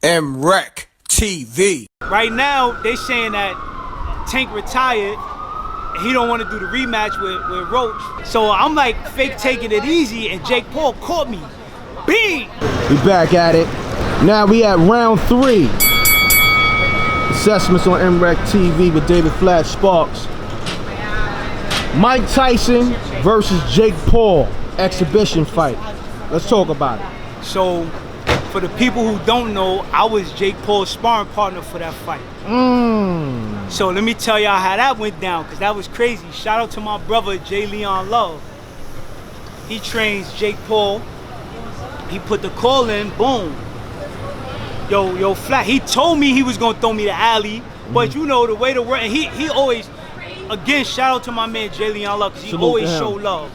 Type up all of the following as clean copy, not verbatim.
MRecktv. Right now, they saying that Tank retired and he don't want to do the rematch with Roach. So I'm like fake taking it easy, and Jake Paul caught me. Bing! We back at it. Now we at round 3. Assessments on MRecktv with David Flat Sparks. Mike Tyson versus Jake Paul exhibition fight. Let's talk about it. So, for the people who don't know, I was Jake Paul's sparring partner for that fight. So let me tell y'all how that went down, because that was crazy. Shout out to my brother, J. Leon Love. He trains Jake Paul. He put the call in, boom. Yo, Flat, he told me he was going to throw me the alley, but you know, the way to work, and he always, again, shout out to my man, J. Leon Love, because he always show love.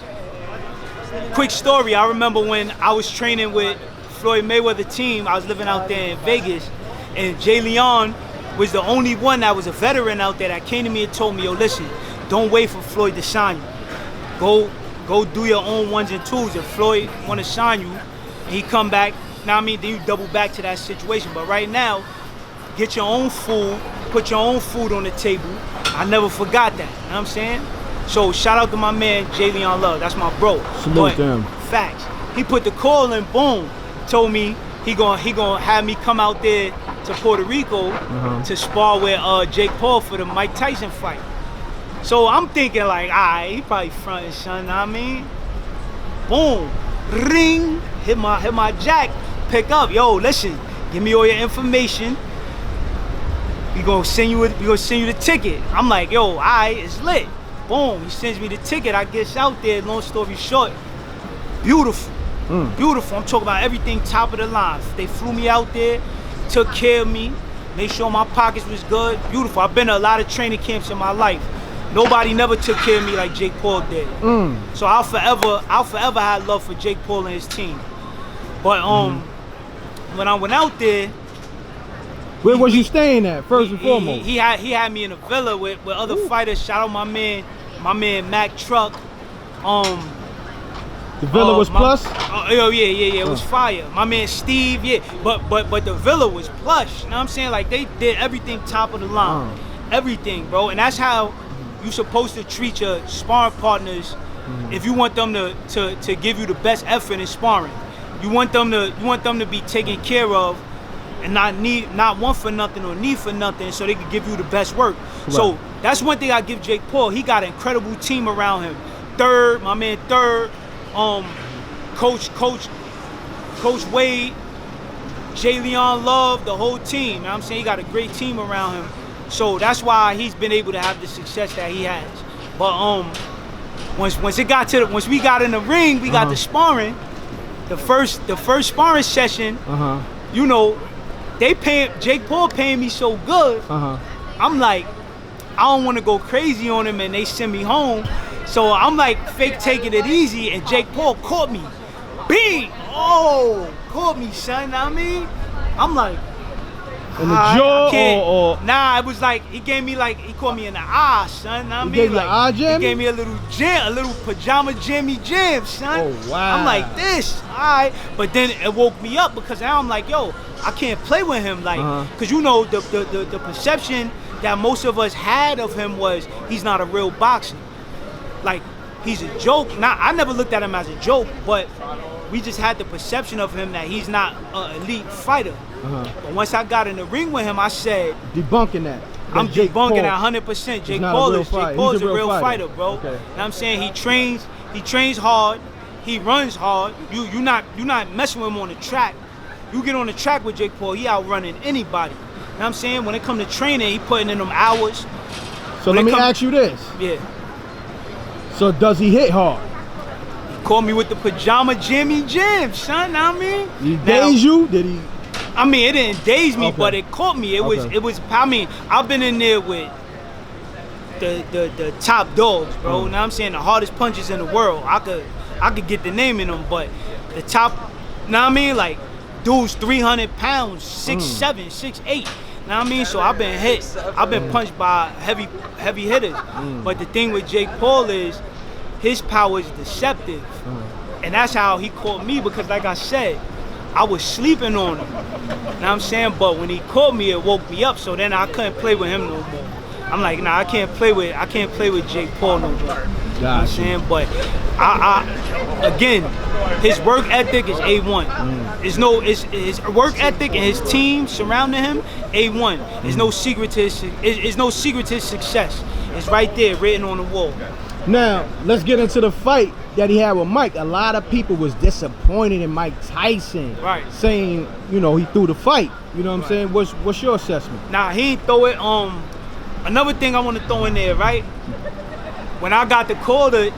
Quick story, I remember when I was training with Floyd Mayweather team, I was living out there in Vegas, and J. Leon was the only one that was a veteran out there that came to me and told me, yo, listen, don't wait for Floyd to sign you. Go do your own ones and twos. If Floyd want to sign you, and he come back, now I mean, then you double back to that situation. But right now, get your own food, put your own food on the table. I never forgot that, you know what I'm saying? So shout out to my man, J. Leon Love, that's my bro. Salute them. Facts. He put the call in, boom, told me he gonna have me come out there to Puerto Rico to spar with Jake Paul for the Mike Tyson fight. So I'm thinking like, alright, he probably fronting, son, know what I mean? Boom, ring, hit my jack, pick up, yo, listen, give me all your information. We gonna send you the ticket. I'm like, yo, alright, it's lit. Boom, he sends me the ticket, I guess out there, long story short, beautiful. Beautiful. I'm talking about everything top of the line. They flew me out there, took care of me, made sure my pockets was good. Beautiful. I've been to a lot of training camps in my life. Nobody never took care of me like Jake Paul did. So I'll forever have love for Jake Paul and his team. But when I went out there, where was you staying at first and foremost? He had me in a villa with other fighters. Shout out my man Mac Truck. The villa was plus? Yeah, it was fire. My man Steve, yeah, but the villa was plush. You know what I'm saying? Like, they did everything top of the line. Everything, bro. And that's how you supposed to treat your sparring partners if you want them to give you the best effort in sparring. You want them to be taken care of and not want for nothing or need for nothing, so they can give you the best work. Right. So that's one thing I give Jake Paul. He got an incredible team around him. My man Third. Coach Wade, J. Leon Love, the whole team. You know what I'm saying? He got a great team around him. So that's why he's been able to have the success that he has. But once we got in the ring, we got the sparring. The first sparring session, you know, Jake Paul paying me so good. I'm like, I don't want to go crazy on him and they send me home. So I'm like fake taking it easy, and Jake Paul caught me. Bing! Oh, caught me, son. Know what I mean? I'm like, in the jaw or? Nah, it was like he caught me in the eye, son. Know what I mean? Like, eye jam? He gave me a little pajama jammy jam, son. Oh wow! I'm like this, alright. But then it woke me up, because now I'm like, yo, I can't play with him, like, cause you know the perception that most of us had of him was he's not a real boxer. Like, he's a joke. I never looked at him as a joke, but we just had the perception of him that he's not an elite fighter. But once I got in the ring with him, I said, debunking that. I'm debunking that 100%. Jake Paul is a real fighter, bro. Okay. You know what I'm saying? He trains hard, he runs hard. You're not messing with him on the track. You get on the track with Jake Paul, he outrunning anybody. You know what I'm saying? When it comes to training, he putting in them hours. So let me ask you this. Yeah. So does he hit hard? He caught me with the pajama jammy jam, son. Know what I mean? He dazed you? Did he? I mean, it didn't daze me, but it caught me. It was. I mean, I've been in there with the top dogs, bro. Know what I'm saying? The hardest punches in the world. I could get the name in them, but the top. Know what I mean? Like, dudes 300 pounds, 6'7", 6'8". Know what I mean? So I've been hit. I've been punched by heavy hitters. But the thing with Jake Paul is his power is deceptive. And that's how he caught me, because like I said, I was sleeping on him. You know what I'm saying? But when he caught me, it woke me up. So then I couldn't play with him no more. I'm like, nah, I can't play with Jake Paul no more. You know what I'm saying? But again, his work ethic is A1. His work ethic and his team surrounding him, A1. There's no secret to his success. It's right there, written on the wall. Now, let's get into the fight that he had with Mike. A lot of people was disappointed in Mike Tyson. Right. Saying, you know, he threw the fight. You know what I'm saying? What's your assessment? Nah, he ain't throw it. Another thing I want to throw in there, right? When I got the call to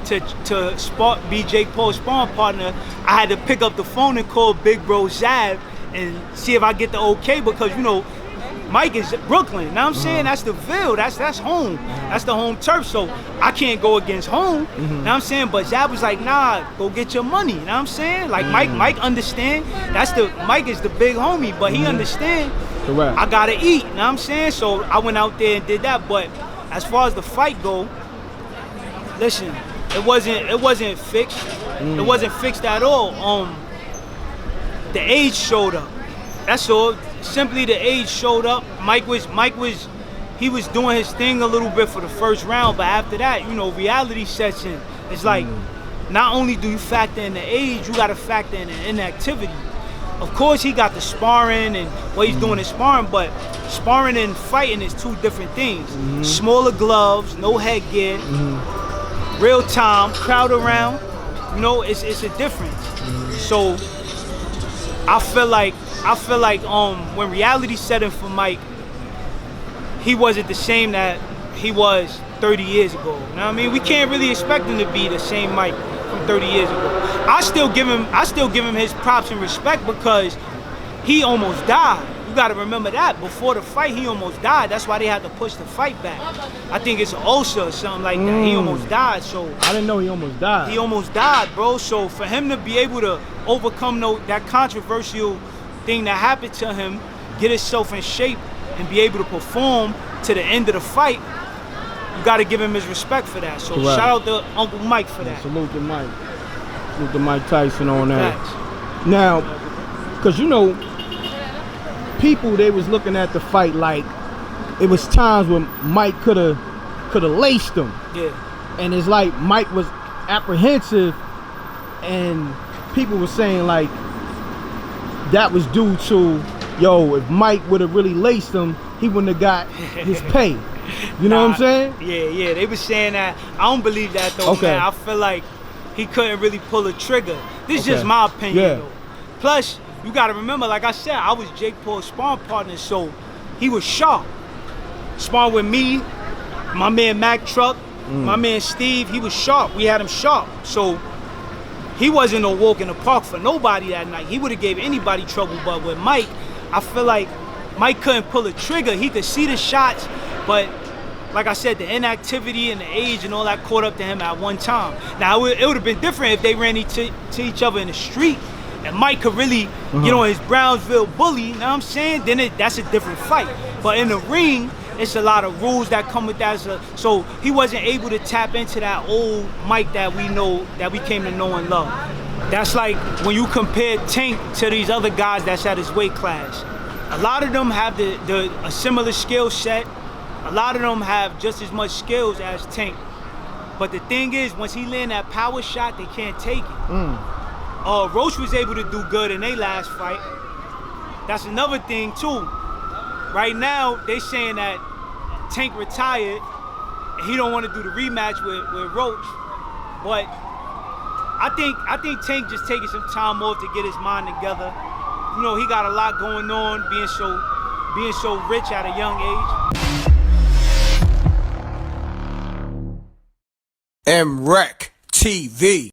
be Jake Paul's sparring partner, I had to pick up the phone and call Big Bro Zab and see if I get the okay, because, you know, Mike is Brooklyn. You know what I'm saying? That's the Ville. That's home. That's the home turf. So I can't go against home. You know what I'm saying? But Zab was like, nah, go get your money. You know what I'm saying? Like Mike understand. Mike is the big homie, but he understand. Correct. I gotta eat. You know what I'm saying? So I went out there and did that. But as far as the fight go, listen, it wasn't fixed. It wasn't fixed at all. The age showed up. That's all. Simply the age showed up. Mike was doing his thing a little bit for the first round, but after that, you know, reality sets in. It's like, not only do you factor in the age, you gotta factor in the inactivity. Of course, he got the sparring and what he's doing in sparring, but sparring and fighting is two different things. Smaller gloves, no headgear, real time, crowd around. You know, it's a difference. So I feel like when reality set in for Mike, he wasn't the same that he was 30 years ago. You know what I mean? We can't really expect him to be the same Mike from 30 years ago. I still give him his props and respect, because he almost died. You got to remember that. Before the fight, he almost died. That's why they had to push the fight back. I think it's an ulcer or something like that. He almost died. So I didn't know he almost died. He almost died, bro. So for him to be able to overcome that controversial thing that happened to him, get himself in shape, and be able to perform to the end of the fight, you got to give him his respect for that. So Correct. Shout out to Uncle Mike for that. Salute to Mike. Salute to Mike Tyson on that. Facts. Now, because you know, people, they was looking at the fight like it was times when Mike could have laced him. Yeah. And it's like Mike was apprehensive, and people were saying like that was due to, if Mike would have really laced him, he wouldn't have got his pay. You know what I'm saying? Yeah. They were saying that. I don't believe that though, man. I feel like he couldn't really pull a trigger. This is just my opinion though. Plus, you gotta remember, like I said, I was Jake Paul's sparring partner, so he was sharp. Sparring with me, my man Mac Truck, my man Steve, he was sharp. We had him sharp. So he wasn't no walk in the park for nobody that night. He would have gave anybody trouble, but with Mike, I feel like Mike couldn't pull a trigger. He could see the shots, but like I said, the inactivity and the age and all that caught up to him at one time. Now, it would have been different if they ran to each other in the street and Mike could really get on his Brownsville bully, you know what I'm saying? Then that's a different fight. But in the ring, it's a lot of rules that come with that. So he wasn't able to tap into that old Mike that we know, that we came to know and love. That's like when you compare Tank to these other guys that's at his weight class. A lot of them have a similar skill set. A lot of them have just as much skills as Tank. But the thing is, once he land that power shot, they can't take it. Roach was able to do good in their last fight. That's another thing too. Right now, they saying that Tank retired and he don't want to do the rematch with Roach. But I think Tank just taking some time off to get his mind together. You know, he got a lot going on, being so rich at a young age. MRecktv.